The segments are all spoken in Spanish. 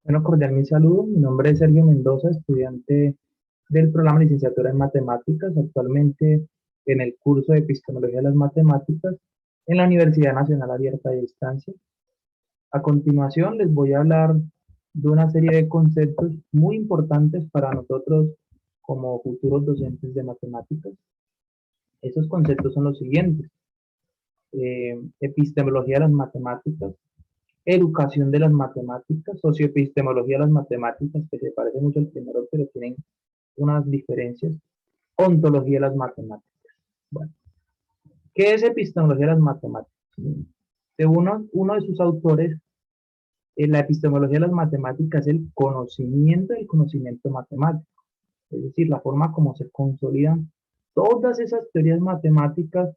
Bueno, cordial mi saludo. Mi nombre es Sergio Mendoza, estudiante del programa de licenciatura en matemáticas, actualmente en el curso de epistemología de las matemáticas en la Universidad Nacional Abierta de Distancia. A continuación les voy a hablar de una serie de conceptos muy importantes para nosotros como futuros docentes de matemáticas. Esos conceptos son los siguientes: epistemología de las matemáticas, educación de las matemáticas, socioepistemología de las matemáticas, que se parece mucho al primero, pero tienen unas diferencias, ontología de las matemáticas. Bueno, ¿qué es epistemología de las matemáticas? Según uno de sus autores, la epistemología de las matemáticas es el conocimiento del conocimiento matemático, es decir, la forma como se consolidan todas esas teorías matemáticas,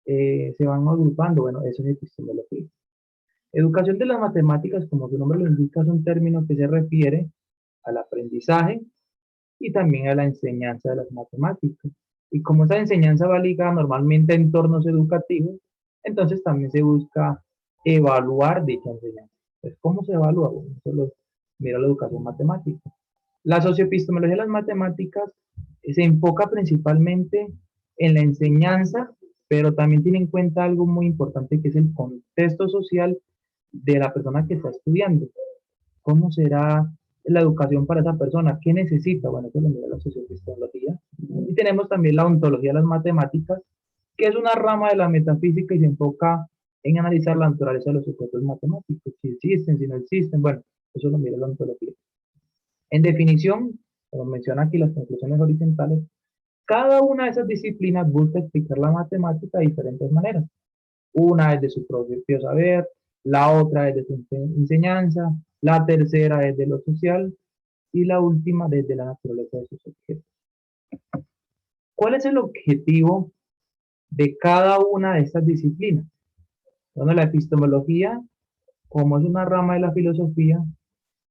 se van agrupando. Bueno, eso es epistemología. Educación de las matemáticas, como su nombre lo indica, es un término que se refiere al aprendizaje y también a la enseñanza de las matemáticas. Y como esa enseñanza va ligada normalmente a entornos educativos, entonces también se busca evaluar dicha enseñanza. Pues, ¿cómo se evalúa? Bueno, eso lo mira la educación matemática. La socioepistemología de las matemáticas se enfoca principalmente en la enseñanza, pero también tiene en cuenta algo muy importante, que es el contexto social de la persona que está estudiando. ¿Cómo será la educación para esa persona? ¿Qué necesita? Bueno, eso lo mira la socioepistemología. Y tenemos también la ontología de las matemáticas, que es una rama de la metafísica y se enfoca en analizar la naturaleza de los objetos matemáticos, si existen, si no existen. Bueno, eso lo mira la ontología. En definición, como menciona aquí las conclusiones horizontales, cada una de esas disciplinas busca explicar la matemática de diferentes maneras. Una es de su propio saber, la otra es de su enseñanza, la tercera es de lo social y la última desde la naturaleza de sus objetos. ¿Cuál es el objetivo de cada una de estas disciplinas? Bueno, la epistemología, como es una rama de la filosofía,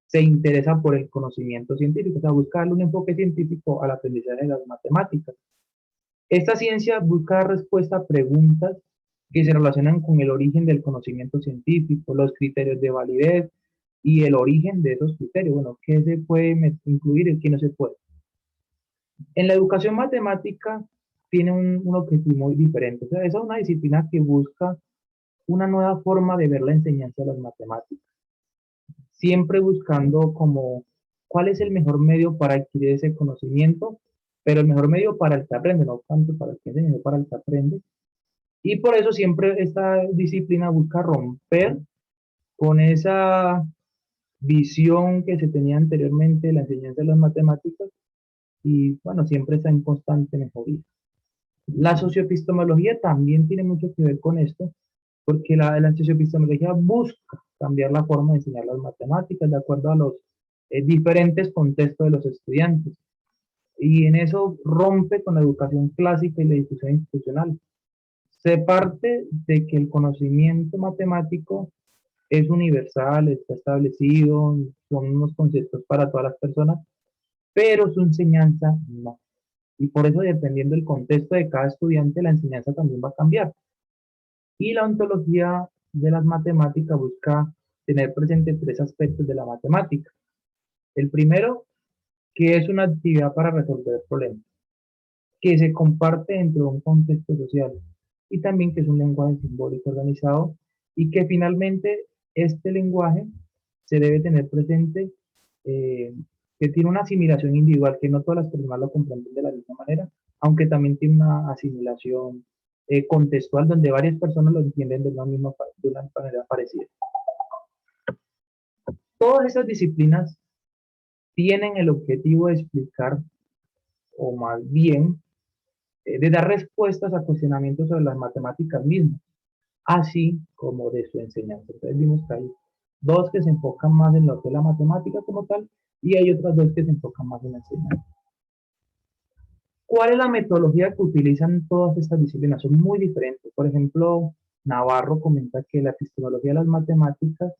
se interesa por el conocimiento científico, o sea, busca darle un enfoque científico al aprendizaje de las matemáticas. Esta ciencia busca dar respuesta a preguntas que se relacionan con el origen del conocimiento científico, los criterios de validez y el origen de esos criterios. Bueno, ¿qué se puede incluir y qué no se puede? En la educación matemática tiene un objetivo muy diferente. O sea, esa es una disciplina que busca una nueva forma de ver la enseñanza de las matemáticas, siempre buscando como cuál es el mejor medio para adquirir ese conocimiento, pero el mejor medio para el que aprende, no tanto para el que enseña, sino para el que aprende. Y por eso siempre esta disciplina busca romper con esa visión que se tenía anteriormente de la enseñanza de las matemáticas y bueno, siempre está en constante mejoría. La socioepistemología también tiene mucho que ver con esto, porque la socioepistemología busca cambiar la forma de enseñar las matemáticas de acuerdo a los diferentes contextos de los estudiantes. Y en eso rompe con la educación clásica y la discusión institucional. Se parte de que el conocimiento matemático es universal, está establecido, son unos conceptos para todas las personas, pero su enseñanza no. Y por eso, dependiendo del contexto de cada estudiante, la enseñanza también va a cambiar. Y la ontología de las matemáticas busca tener presente tres aspectos de la matemática. El primero, que es una actividad para resolver problemas, que se comparte dentro de un contexto social, y también que es un lenguaje simbólico organizado, y que finalmente este lenguaje se debe tener presente, eh, que tiene una asimilación individual, que no todas las personas lo comprenden de la misma manera, aunque también tiene una asimilación contextual donde varias personas lo entienden de una manera parecida. Todas esas disciplinas tienen el objetivo de explicar, o más bien, de dar respuestas a cuestionamientos sobre las matemáticas mismas, así como de su enseñanza. Entonces vimos que hay dos que se enfocan más en lo que es la matemática como tal, y hay otras dos que se enfocan más en la enseñanza. ¿Cuál es la metodología que utilizan todas estas disciplinas? Son muy diferentes. Por ejemplo, Navarro comenta que la epistemología de las matemáticas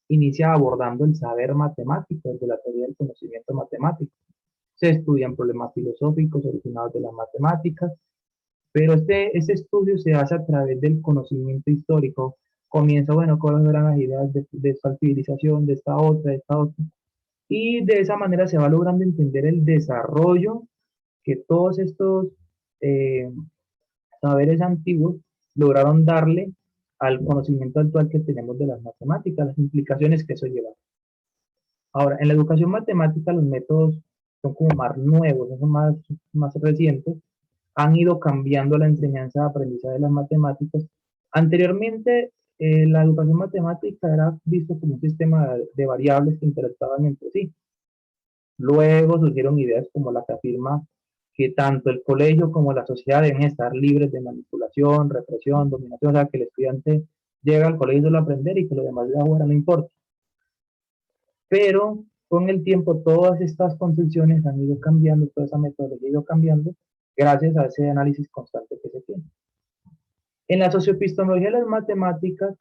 inicia abordando el saber matemático desde la teoría del conocimiento matemático. Se estudian problemas filosóficos originados de las matemáticas, pero este estudio se hace a través del conocimiento histórico. Comienza, bueno, con las ideas de esta civilización, de esta otra, de esta otra. y de esa manera se va logrando entender el desarrollo que todos estos eh, saberes antiguos lograron darle al conocimiento actual que tenemos de las matemáticas, las implicaciones que eso lleva. Ahora, en la educación matemática los métodos son como más nuevos, son más recientes, han ido cambiando la enseñanza de aprendizaje de las matemáticas. Anteriormente, la educación matemática era visto como un sistema de variables que interactuaban entre sí. Luego surgieron ideas como la que afirma que tanto el colegio como la sociedad deben estar libres de manipulación, represión, dominación, o sea, que el estudiante llega al colegio solo a aprender y que lo demás de afuera no importa. Pero con el tiempo todas estas concepciones han ido cambiando, toda esa metodología ha ido cambiando gracias a ese análisis constante que se tiene. En la socioepistemología de las matemáticas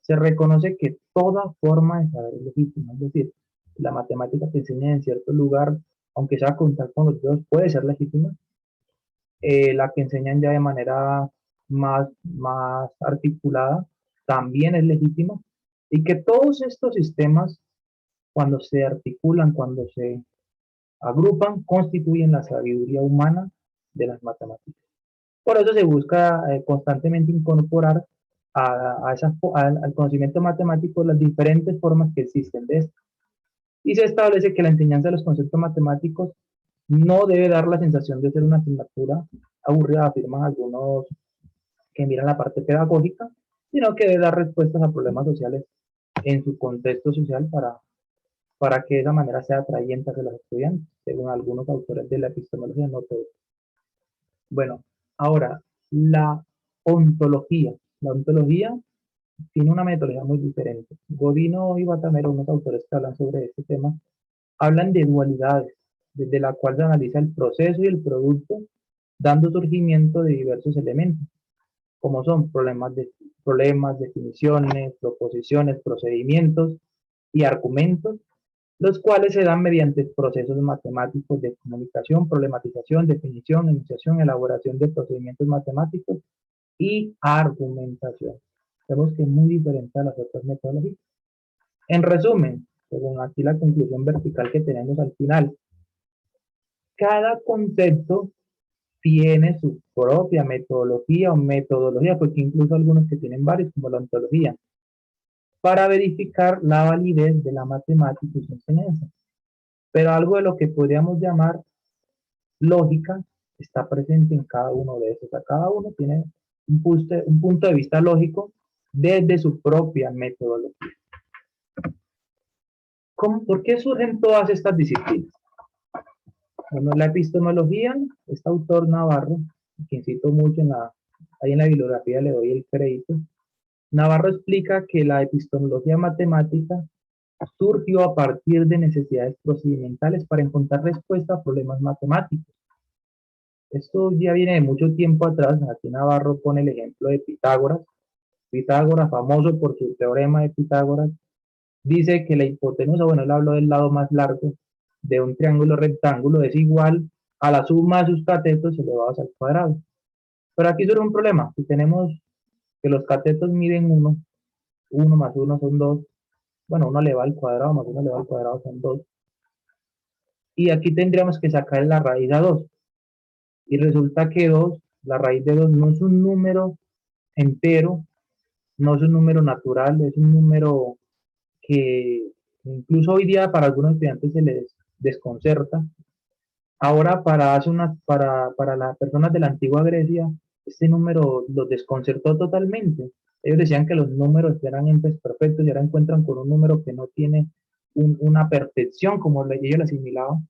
se reconoce que toda forma de saber es legítima, es decir, la matemática que enseña en cierto lugar, aunque sea contar con los dedos, puede ser legítima. La que enseñan ya de manera más articulada también es legítima. Y que todos estos sistemas, cuando se articulan, cuando se agrupan, constituyen la sabiduría humana de las matemáticas. Por eso se busca constantemente incorporar al conocimiento matemático las diferentes formas que existen de esto. Y se establece que la enseñanza de los conceptos matemáticos no debe dar la sensación de ser una asignatura aburrida, afirman algunos que miran la parte pedagógica, sino que debe dar respuestas a problemas sociales en su contexto social para que de esa manera sea atrayente hacia los estudiantes, según algunos autores de la epistemología, no todos. Bueno, ahora, la ontología. La ontología tiene una metodología muy diferente. Godino y Batamero, unos autores que hablan sobre este tema, hablan de dualidades, desde la cual se analiza el proceso y el producto, dando surgimiento de diversos elementos, como son problemas, definiciones, proposiciones, procedimientos y argumentos, los cuales se dan mediante procesos matemáticos de comunicación, problematización, definición, enunciación, elaboración de procedimientos matemáticos y argumentación. Vemos que es muy diferente a las otras metodologías. En resumen, según aquí la conclusión vertical que tenemos al final, cada concepto tiene su propia metodología, porque incluso algunos que tienen varios, como la ontología, para verificar la validez de la matemática y su enseñanza. Pero algo de lo que podríamos llamar lógica está presente en cada uno de esos. Cada uno tiene un punto de vista lógico desde su propia metodología. ¿Por qué surgen todas estas disciplinas? Bueno, la epistemología, este autor Navarro, quien cito mucho ahí en la bibliografía le doy el crédito, Navarro explica que la epistemología matemática surgió a partir de necesidades procedimentales para encontrar respuesta a problemas matemáticos. Esto ya viene de mucho tiempo atrás. Aquí Navarro pone el ejemplo de Pitágoras. Pitágoras, famoso por su teorema de Pitágoras, dice que la hipotenusa, bueno, él habló del lado más largo de un triángulo rectángulo, es igual a la suma de sus catetos elevados al cuadrado. Pero aquí surge un problema. Si tenemos que los catetos miden 1, 1 más 1 son 2, bueno, 1 elevado al cuadrado más 1 elevado al cuadrado son 2. Y aquí tendríamos que sacar la raíz a 2. Y resulta que 2, la raíz de 2 no es un número entero, no es un número natural, es un número que incluso hoy día para algunos estudiantes se les desconcerta. Ahora para las personas de la antigua Grecia, este número los desconcertó totalmente. Ellos decían que los números eran entes perfectos y ahora encuentran con un número que no tiene una perfección como ellos la asimilaban.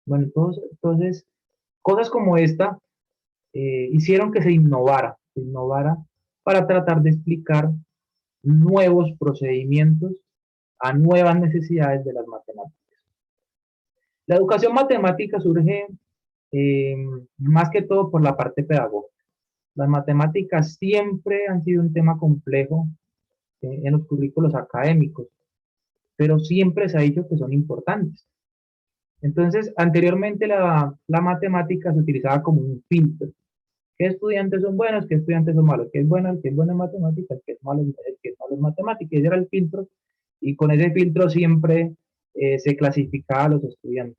Bueno, entonces cosas como esta hicieron que se innovara para tratar de explicar nuevos procedimientos a nuevas necesidades de las matemáticas. La educación matemática surge eh, más que todo por la parte pedagógica. Las matemáticas siempre han sido un tema complejo en los currículos académicos, pero siempre se ha dicho que son importantes. Entonces, anteriormente la matemática se utilizaba como un filtro. ¿Qué estudiantes son buenos? ¿Qué estudiantes son malos? ¿Qué es bueno? El que es bueno en matemáticas, el que es malo en matemáticas. Ese era el filtro, y con ese filtro siempre se clasificaba a los estudiantes.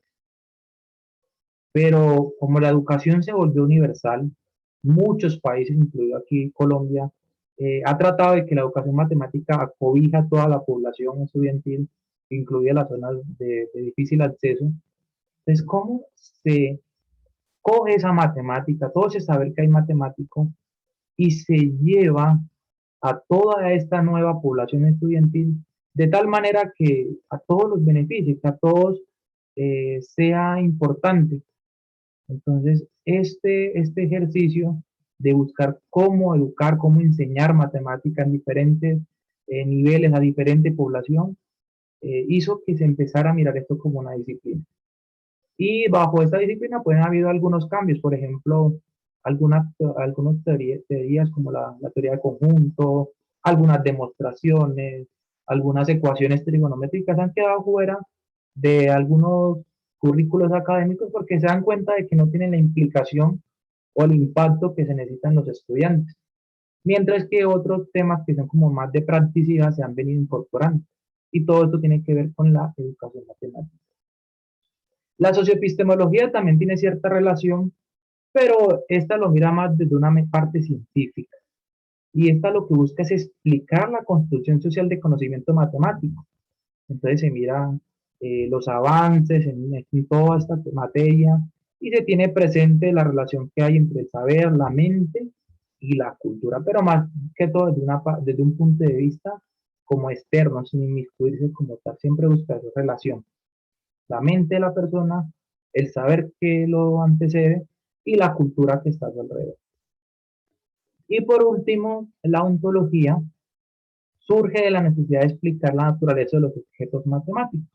Pero como la educación se volvió universal, muchos países, incluido aquí Colombia, ha tratado de que la educación matemática acobija a toda la población estudiantil, incluida las zonas de difícil acceso. Entonces, ¿cómo se coge esa matemática, todo ese saber que hay matemático, y se lleva a toda esta nueva población estudiantil de tal manera que a todos los beneficios, que a todos sea importante? Entonces, este ejercicio de buscar cómo educar, cómo enseñar matemáticas en diferentes niveles a diferente población, hizo que se empezara a mirar esto como una disciplina. Y bajo esta disciplina pueden haber habido algunos cambios, por ejemplo, algunas teorías como la teoría de conjunto, algunas demostraciones, algunas ecuaciones trigonométricas han quedado fuera de algunos currículos académicos porque se dan cuenta de que no tienen la implicación o el impacto que se necesitan los estudiantes. Mientras que otros temas que son como más de practicidad se han venido incorporando. Y todo esto tiene que ver con la educación matemática. La socioepistemología también tiene cierta relación, pero esta lo mira más desde una parte científica. Y esta lo que busca es explicar la construcción social de conocimiento matemático. Entonces se mira los avances en toda esta materia y se tiene presente la relación que hay entre el saber, la mente y la cultura, pero más que todo desde un punto de vista como externo, sin inmiscuirse como tal, siempre busca esa relación. La mente de la persona, el saber que lo antecede y la cultura que está a su alrededor. Y por último, la ontología surge de la necesidad de explicar la naturaleza de los objetos matemáticos.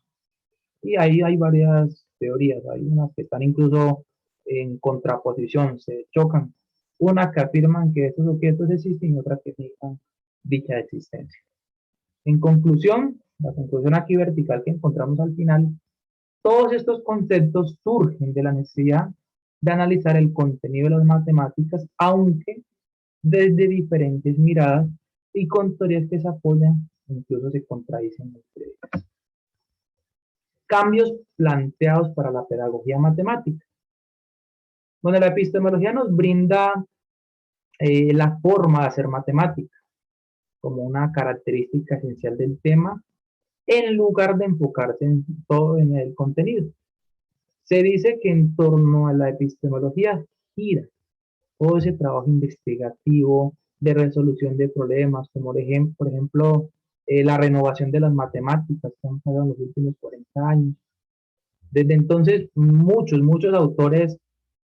Y ahí hay varias teorías, hay unas que están incluso en contraposición, se chocan. Unas que afirman que estos objetos existen y otras que niegan dicha existencia. En conclusión, la conclusión aquí vertical que encontramos al final, todos estos conceptos surgen de la necesidad de analizar el contenido de las matemáticas, aunque desde diferentes miradas y con teorías que se apoyan, incluso se contradicen entre ellas. Cambios planteados para la pedagogía matemática. Donde la epistemología nos brinda la forma de hacer matemática como una característica esencial del tema, en lugar de enfocarse en todo en el contenido. Se dice que en torno a la epistemología gira todo ese trabajo investigativo de resolución de problemas, como por ejemplo la renovación de las matemáticas que han pasado en los últimos 40 años. Desde entonces, muchos autores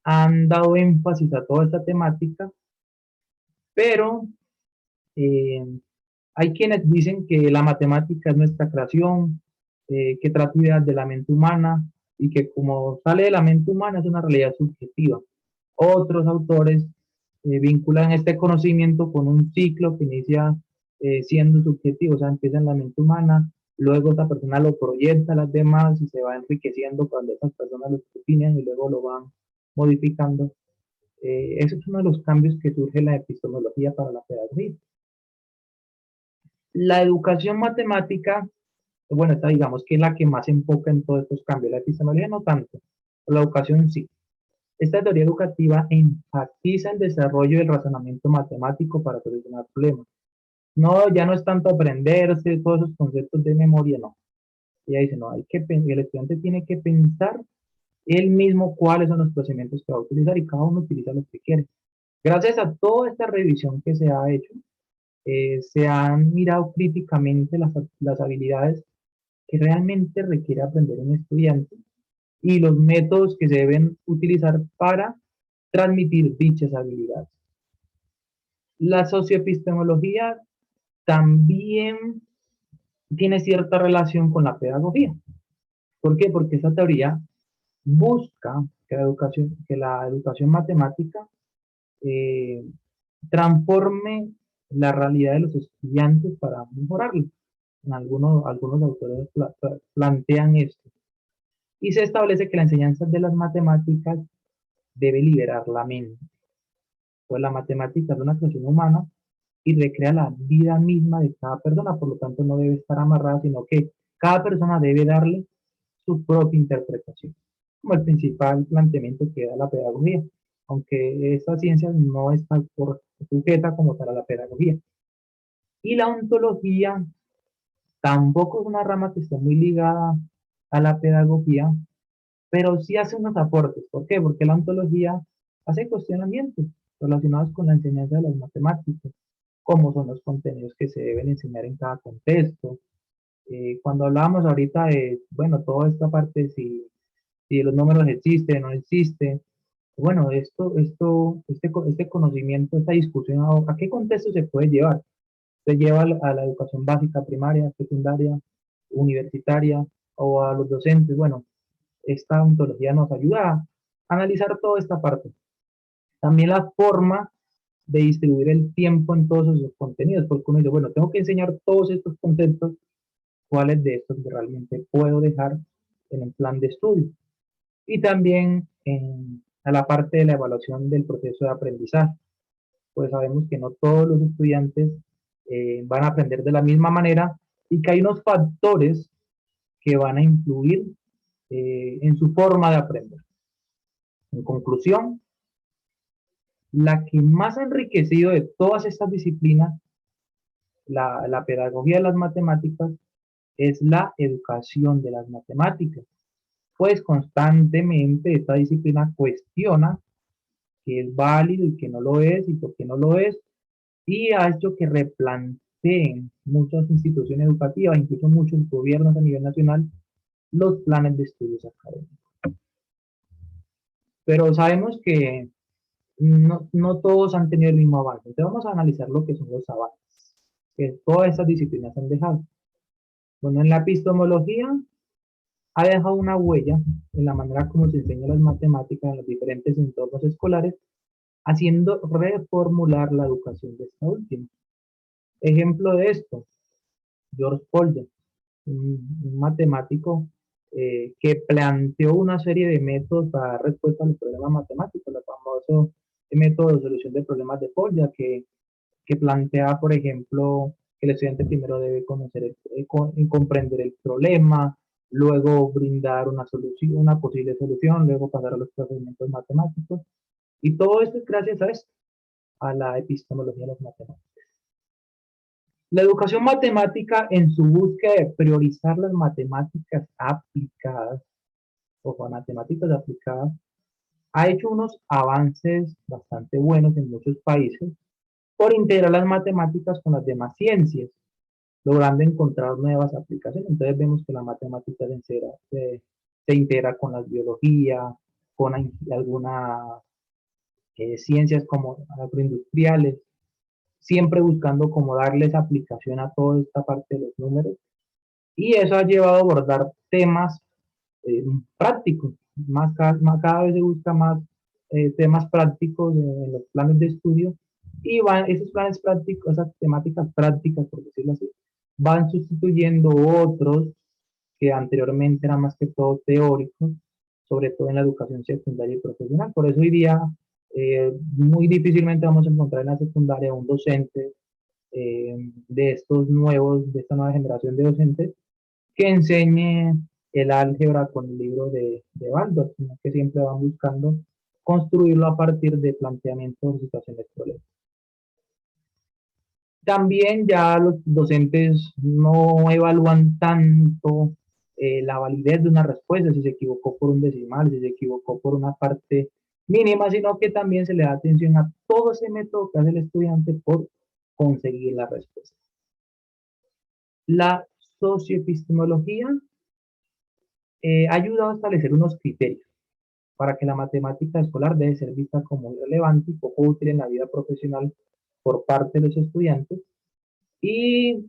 han dado énfasis a toda esta temática, pero eh, hay quienes dicen que la matemática es nuestra creación, que trata ideas de la mente humana y que como sale de la mente humana es una realidad subjetiva. Otros autores vinculan este conocimiento con un ciclo que inicia siendo subjetivo, o sea, empieza en la mente humana, luego esa persona lo proyecta a las demás y se va enriqueciendo cuando esas personas lo opinan y luego lo van modificando. Ese es uno de los cambios que surge en la epistemología para la pedagogía. La educación matemática, bueno, esta digamos que es la que más se enfoca en todos estos cambios. La epistemología no tanto, la educación sí. Esta teoría educativa enfatiza el desarrollo del razonamiento matemático para solucionar problemas. No, ya no es tanto aprenderse todos esos conceptos de memoria, no. Ella dice, no, el estudiante tiene que pensar él mismo cuáles son los procedimientos que va a utilizar y cada uno utiliza lo que quiere. Gracias a toda esta revisión que se ha hecho, se han mirado críticamente las habilidades que realmente requiere aprender un estudiante y los métodos que se deben utilizar para transmitir dichas habilidades. La socioepistemología también tiene cierta relación con la pedagogía. ¿Por qué? Porque esa teoría busca que la educación matemática eh, transforme la realidad de los estudiantes para mejorarlo. Algunos autores plantean esto. Y se establece que la enseñanza de las matemáticas debe liberar la mente. Pues la matemática es una creación humana y recrea la vida misma de cada persona, por lo tanto no debe estar amarrada, sino que cada persona debe darle su propia interpretación, como el principal planteamiento que da la pedagogía, aunque esta ciencia no está sujeta como tal a la pedagogía. Y la ontología tampoco es una rama que esté muy ligada a la pedagogía, pero sí hace unos aportes. ¿Por qué? Porque la ontología hace cuestionamientos relacionados con la enseñanza de las matemáticas, cómo son los contenidos que se deben enseñar en cada contexto. Cuando hablábamos ahorita de, bueno, toda esta parte, si los números existen o no existen, bueno, este conocimiento, esta discusión, ¿a qué contexto se puede llevar? Se lleva a la educación básica, primaria, secundaria, universitaria o a los docentes. Bueno, esta ontología nos ayuda a analizar toda esta parte. También la forma de distribuir el tiempo en todos esos contenidos, porque uno dice, bueno, tengo que enseñar todos estos conceptos, ¿cuáles de estos realmente puedo dejar en el plan de estudio? Y también a la parte de la evaluación del proceso de aprendizaje, pues sabemos que no todos los estudiantes van a aprender de la misma manera y que hay unos factores que van a influir en su forma de aprender. En conclusión, la que más ha enriquecido de todas estas disciplinas, la pedagogía de las matemáticas, es la educación de las matemáticas, pues constantemente esta disciplina cuestiona qué es válido y qué no lo es y por qué no lo es, y ha hecho que replanteen muchas instituciones educativas, incluso muchos gobiernos a nivel nacional, los planes de estudios académicos. Pero sabemos que no todos han tenido el mismo avance. Entonces vamos a analizar lo que son los avances que todas estas disciplinas han dejado. Bueno, en la epistemología ha dejado una huella en la manera como se enseñan las matemáticas en los diferentes entornos escolares, haciendo reformular la educación de esta última. Ejemplo de esto, George Polya, un matemático que planteó una serie de métodos para dar respuesta a los problemas matemáticos, el famoso método de solución de problemas de Polya, que plantea, por ejemplo, que el estudiante primero debe conocer comprender el problema, luego brindar una solución, una posible solución, luego pasar a los procedimientos matemáticos. Y todo esto es gracias a esto, a la epistemología de las matemáticas. La educación matemática, en su búsqueda de priorizar las matemáticas aplicadas, o matemáticas aplicadas, ha hecho unos avances bastante buenos en muchos países por integrar las matemáticas con las demás ciencias, logrando encontrar nuevas aplicaciones. Entonces vemos que la matemática se integra con la biología, con algunas ciencias como agroindustriales, siempre buscando como darles aplicación a toda esta parte de los números. Y eso ha llevado a abordar temas prácticos. Cada vez se busca más temas prácticos en los planes de estudio y esos planes prácticos, esas temáticas prácticas, por decirlo así, van sustituyendo otros que anteriormente eran más que todo teóricos, sobre todo en la educación secundaria y profesional. Por eso hoy día muy difícilmente vamos a encontrar en la secundaria un docente de esta nueva generación de docentes que enseñe el álgebra con el libro de Baldor, sino que siempre van buscando construirlo a partir de planteamientos de situaciones problemas. También ya los docentes no evalúan tanto la validez de una respuesta, si se equivocó por un decimal, si se equivocó por una parte mínima, sino que también se le da atención a todo ese método que hace el estudiante por conseguir la respuesta. La socioepistemología ha ayudado a establecer unos criterios para que la matemática escolar debe ser vista como relevante y poco útil en la vida profesional por parte de los estudiantes y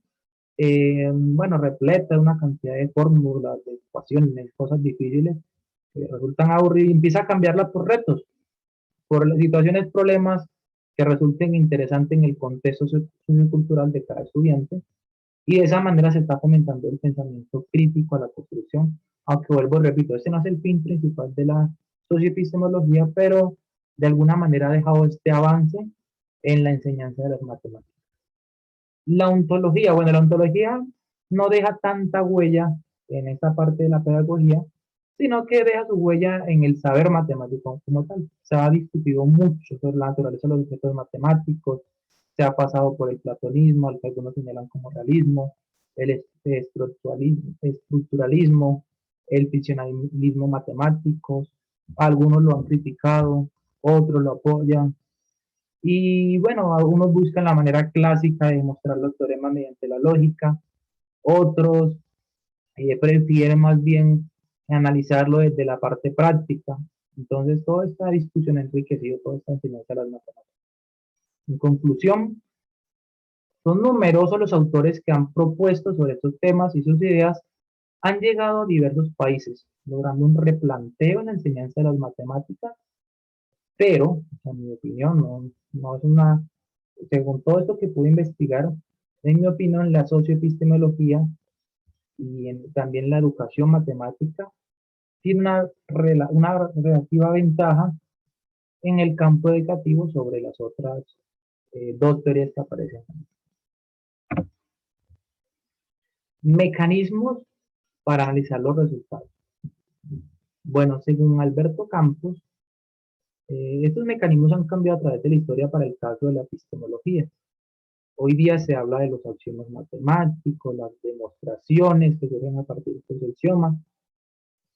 bueno, repleta de una cantidad de fórmulas, de ecuaciones, cosas difíciles que resultan aburridas y empieza a cambiarla por retos, por las situaciones, problemas que resulten interesantes en el contexto sociocultural de cada estudiante y de esa manera se está fomentando el pensamiento crítico a la construcción, aunque vuelvo y repito, este no es el fin principal de la socioepistemología, pero de alguna manera ha dejado este avance en la enseñanza de las matemáticas. La ontología, bueno, la ontología no deja tanta huella en esta parte de la pedagogía, sino que deja su huella en el saber matemático como tal. Se ha discutido mucho sobre la naturaleza de los objetos matemáticos, se ha pasado por el platonismo, al que algunos señalan como realismo, el estructuralismo, el ficcionalismo matemático, algunos lo han criticado, otros lo apoyan, y bueno, algunos buscan la manera clásica de demostrar los teoremas mediante la lógica, otros prefieren más bien analizarlo desde la parte práctica. Entonces, toda esta discusión ha enriquecido toda esta enseñanza de las matemáticas. En conclusión, son numerosos los autores que han propuesto sobre estos temas y sus ideas han llegado a diversos países, logrando un replanteo en la enseñanza de las matemáticas, pero, en mi opinión, no es una, según todo esto que pude investigar, en mi opinión, la socioepistemología y también la educación matemática tiene una relativa ventaja en el campo educativo sobre las otras dos teorías que aparecen. Mecanismos para analizar los resultados. Bueno, según Alberto Campos, estos mecanismos han cambiado a través de la historia para el caso de la epistemología. Hoy día se habla de los axiomas matemáticos, las demostraciones que surgen a partir de estos axiomas,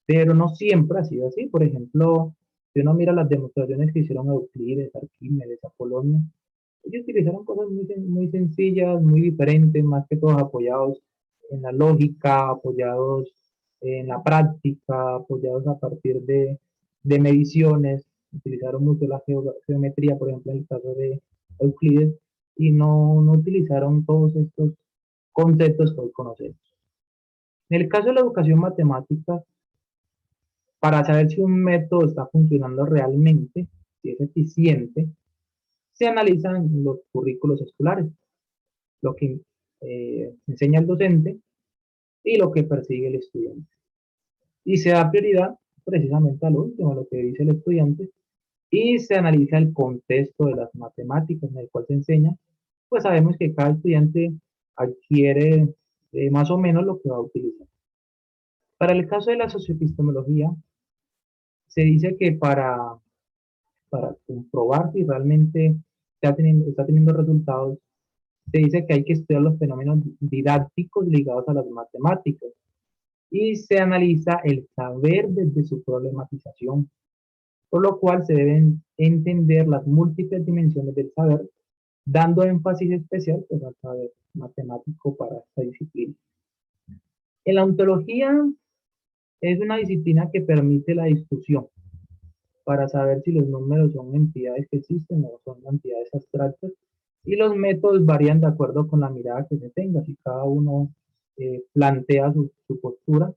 pero no siempre ha sido así. Por ejemplo, si uno mira las demostraciones que hicieron Euclides, Arquímedes, Apolonio, ellos utilizaron cosas muy sencillas, muy diferentes, más que todos apoyados en la lógica, apoyados en la práctica, apoyados a partir de mediciones. Utilizaron mucho la geometría, por ejemplo, en el caso de Euclides, y no utilizaron todos estos conceptos que hoy conocemos. En el caso de la educación matemática, para saber si un método está funcionando realmente, si es eficiente, se analizan los currículos escolares, lo que enseña el docente y lo que persigue el estudiante. Y se da prioridad precisamente a lo último, a lo que dice el estudiante, y se analiza el contexto de las matemáticas en el cual se enseña, pues sabemos que cada estudiante adquiere más o menos lo que va a utilizar. Para el caso de la socioepistemología, se dice que para comprobar si realmente está teniendo resultados, se dice que hay que estudiar los fenómenos didácticos ligados a las matemáticas y se analiza el saber desde su problematización, por lo cual se deben entender las múltiples dimensiones del saber, dando énfasis especial pues, al saber matemático para esta disciplina. En la ontología es una disciplina que permite la discusión para saber si los números son entidades que existen o son entidades abstractas, y los métodos varían de acuerdo con la mirada que se tenga, si cada uno plantea su postura.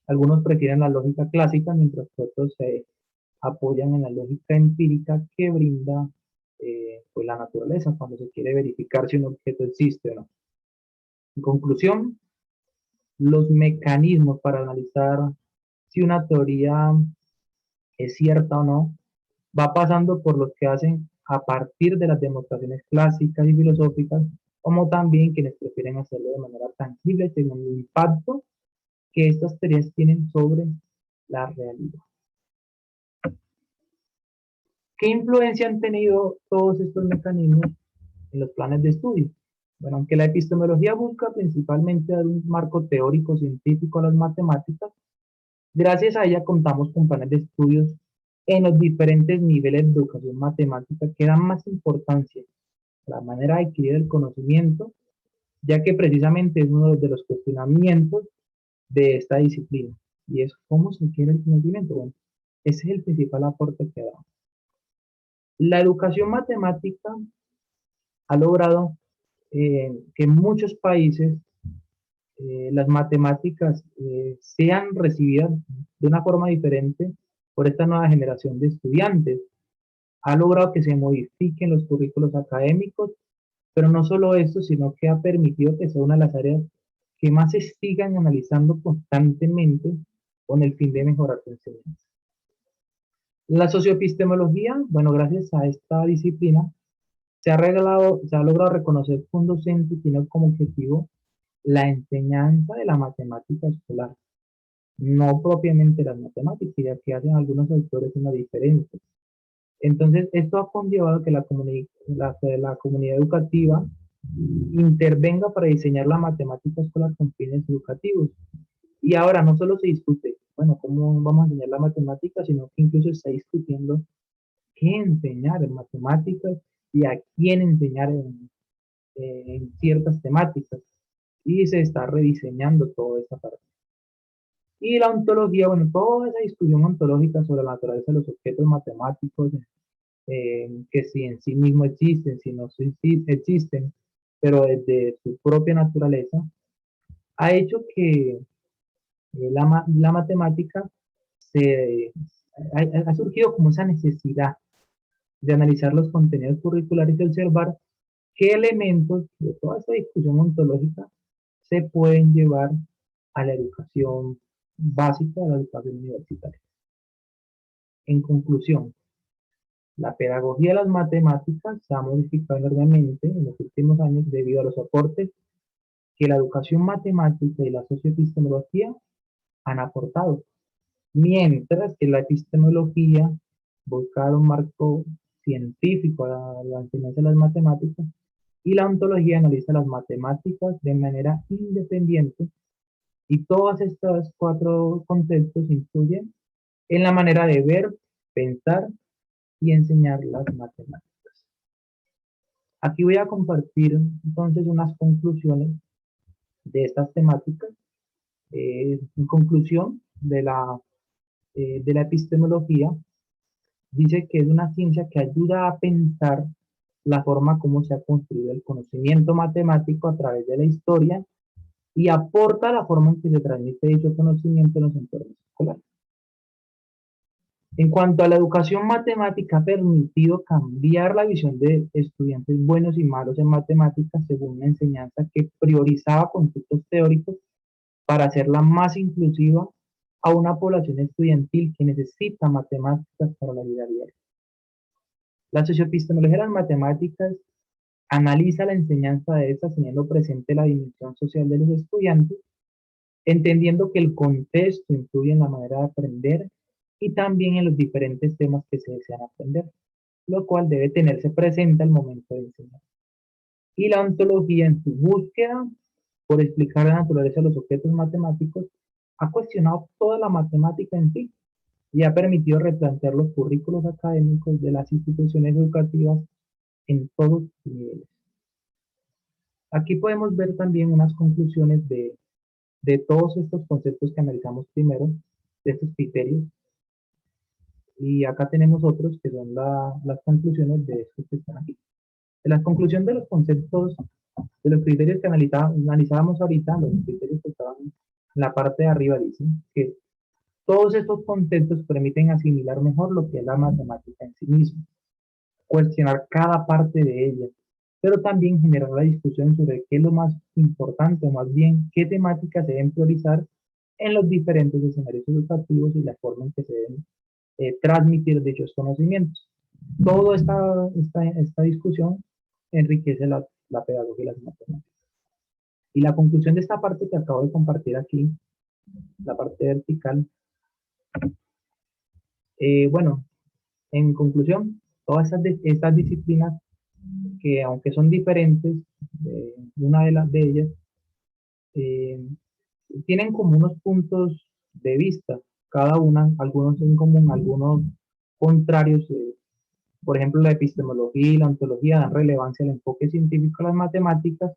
Algunos prefieren la lógica clásica, mientras que otros se apoyan en la lógica empírica que brinda pues la naturaleza cuando se quiere verificar si un objeto existe o no. En conclusión, los mecanismos para analizar si una teoría es cierta o no va pasando por los que hacen a partir de las demostraciones clásicas y filosóficas, como también quienes prefieren hacerlo de manera tangible según el impacto que estas teorías tienen sobre la realidad. ¿Qué influencia han tenido todos estos mecanismos en los planes de estudio? Bueno, aunque la epistemología busca principalmente dar un marco teórico científico a las matemáticas, gracias a ella contamos con planes de estudios en los diferentes niveles de educación matemática que dan más importancia a la manera de adquirir el conocimiento, ya que precisamente es uno de los cuestionamientos de esta disciplina. Y es cómo se adquiere el conocimiento. Bueno, ese es el principal aporte que da. La educación matemática ha logrado que en muchos países las matemáticas sean recibidas de una forma diferente por esta nueva generación de estudiantes. Ha logrado que se modifiquen los currículos académicos, pero no solo eso, sino que ha permitido que sea una de las áreas que más se sigan analizando constantemente con el fin de mejorar su enseñanza. La socioepistemología, bueno, gracias a esta disciplina, se ha logrado reconocer que un docente tiene como objetivo la enseñanza de la matemática escolar, no propiamente las matemáticas, ya que hacen algunos autores una diferencia. Entonces, esto ha conllevado que la comunidad educativa intervenga para diseñar la matemática escolar con fines educativos. Y ahora no solo se discute, bueno, cómo vamos a enseñar la matemática, sino que incluso se está discutiendo qué enseñar en matemáticas y a quién enseñar en ciertas temáticas. Y se está rediseñando toda esta parte. Y la ontología, bueno, toda esa discusión ontológica sobre la naturaleza de los objetos matemáticos, que si en sí mismos existen, si no si existen, pero desde su propia naturaleza, ha hecho que la matemática se, ha surgido como esa necesidad de analizar los contenidos curriculares y observar qué elementos de toda esta discusión ontológica se pueden llevar a la educación básica, a la educación universitaria. En conclusión, la pedagogía de las matemáticas se ha modificado enormemente en los últimos años debido a los aportes que la educación matemática y la socioepistemología han aportado, mientras que la epistemología busca un marco científico a la enseñanza de las matemáticas y la ontología analiza las matemáticas de manera independiente y todos estos cuatro conceptos influyen en la manera de ver, pensar y enseñar las matemáticas. Aquí voy a compartir entonces unas conclusiones de estas temáticas. En conclusión de la epistemología, dice que es una ciencia que ayuda a pensar la forma como se ha construido el conocimiento matemático a través de la historia y aporta la forma en que se transmite dicho conocimiento en los entornos escolares. En cuanto a la educación matemática, ha permitido cambiar la visión de estudiantes buenos y malos en matemáticas según una enseñanza que priorizaba conceptos teóricos para hacerla más inclusiva a una población estudiantil que necesita matemáticas para la vida diaria. La socioepistemología de las matemáticas analiza la enseñanza de estas teniendo presente la dimensión social de los estudiantes, entendiendo que el contexto influye en la manera de aprender y también en los diferentes temas que se desean aprender, lo cual debe tenerse presente al momento de enseñar. Y la ontología, en su búsqueda por explicar la naturaleza de los objetos matemáticos, ha cuestionado toda la matemática en sí y ha permitido replantear los currículos académicos de las instituciones educativas en todos sus niveles. Aquí podemos ver también unas conclusiones de todos estos conceptos que analizamos primero, de estos criterios, y acá tenemos otros que son las conclusiones de estos que están aquí. De la conclusión de los conceptos, de los criterios que analizábamos ahorita, los criterios que estaban en la parte de arriba dicen que todos estos conceptos permiten asimilar mejor lo que es la matemática en sí misma, cuestionar cada parte de ella, pero también generar la discusión sobre qué es lo más importante, o más bien qué temáticas se deben priorizar en los diferentes escenarios educativos y la forma en que se deben transmitir dichos conocimientos. Toda esta discusión enriquece la pedagogía y las matemáticas. Y la conclusión de esta parte que acabo de compartir aquí, la parte vertical, bueno, en conclusión, todas estas disciplinas que aunque son diferentes, una de ellas, eh, tienen como unos puntos de vista, cada una, algunos en común, algunos contrarios. Por ejemplo, la epistemología y la ontología dan relevancia al enfoque científico a las matemáticas,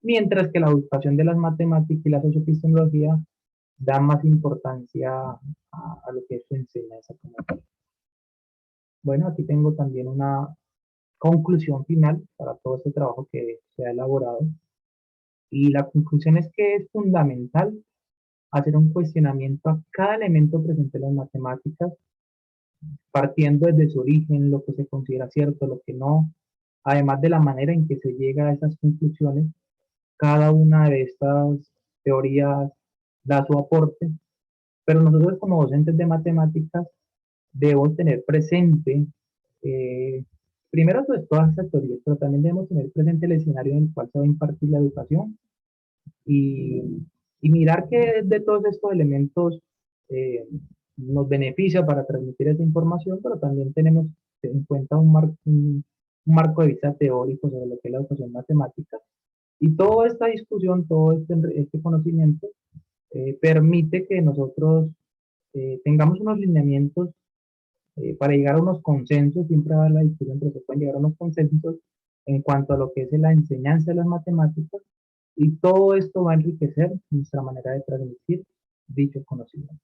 mientras que la educación de las matemáticas y la socioepistemología dan más importancia a lo que eso enseña exactamente. Bueno, aquí tengo también una conclusión final para todo este trabajo que se ha elaborado. Y la conclusión es que es fundamental hacer un cuestionamiento a cada elemento presente en las matemáticas, partiendo desde su origen, lo que se considera cierto, lo que no, además de la manera en que se llega a esas conclusiones. Cada una de estas teorías da su aporte, pero nosotros como docentes de matemáticas debemos tener presente, eh, primero pues, todas estas teorías, pero también debemos tener presente el escenario en el cual se va a impartir la educación y, y mirar que de todos estos elementos nos beneficia para transmitir esa información, pero también tenemos en cuenta un marco de vista teórico sobre lo que es la educación matemática. Y toda esta discusión, todo este conocimiento, permite que nosotros tengamos unos lineamientos para llegar a unos consensos, siempre va a haber la discusión, pero se pueden llegar a unos consensos en cuanto a lo que es la enseñanza de las matemáticas, y todo esto va a enriquecer nuestra manera de transmitir dicho conocimiento.